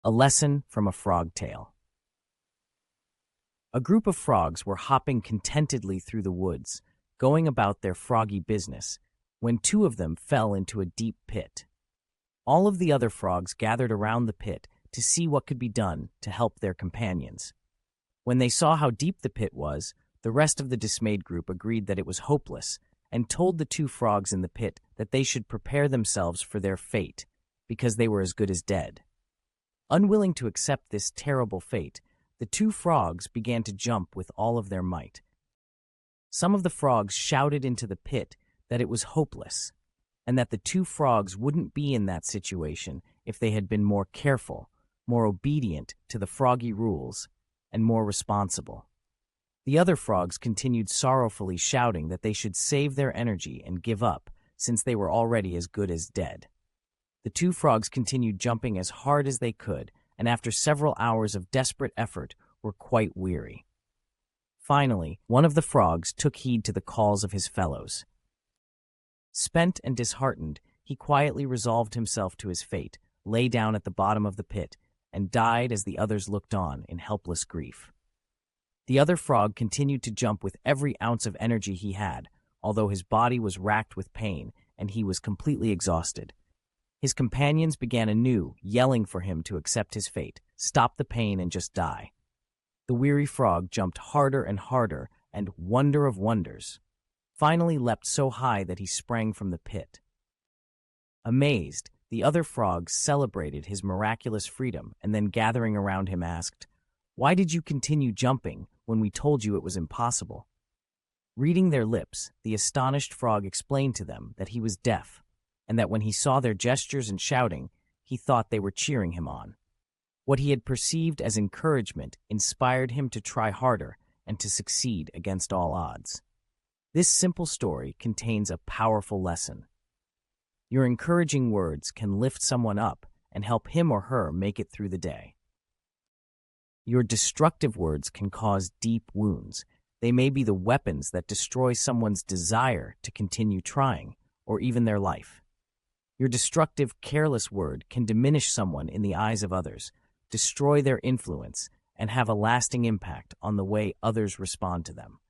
A lesson from a frog tale. A group of frogs were hopping contentedly through the woods, going about their froggy business, when two of them fell into a deep pit. All of the other frogs gathered around the pit to see what could be done to help their companions. When they saw how deep the pit was, the rest of the dismayed group agreed that it was hopeless and told the two frogs in the pit that they should prepare themselves for their fate, because they were as good as dead. Unwilling to accept this terrible fate, the two frogs began to jump with all of their might. Some of the frogs shouted into the pit that it was hopeless, and that the two frogs wouldn't be in that situation if they had been more careful, more obedient to the froggy rules, and more responsible. The other frogs continued sorrowfully shouting that they should save their energy and give up, since they were already as good as dead. The two frogs continued jumping as hard as they could, and after several hours of desperate effort, were quite weary. Finally, one of the frogs took heed to the calls of his fellows. Spent and disheartened, he quietly resolved himself to his fate, lay down at the bottom of the pit, and died as the others looked on in helpless grief. The other frog continued to jump with every ounce of energy he had, although his body was racked with pain and he was completely exhausted. His companions began anew, yelling for him to accept his fate, stop the pain, and just die. The weary frog jumped harder and harder, and, wonder of wonders, finally leapt so high that he sprang from the pit. Amazed, the other frogs celebrated his miraculous freedom and then gathering around him asked, "Why did you continue jumping when we told you it was impossible?" Reading their lips, the astonished frog explained to them that he was deaf, and that when he saw their gestures and shouting, he thought they were cheering him on. What he had perceived as encouragement inspired him to try harder and to succeed against all odds. This simple story contains a powerful lesson. Your encouraging words can lift someone up and help him or her make it through the day. Your destructive words can cause deep wounds. They may be the weapons that destroy someone's desire to continue trying, or even their life. Your destructive, careless word can diminish someone in the eyes of others, destroy their influence, and have a lasting impact on the way others respond to them.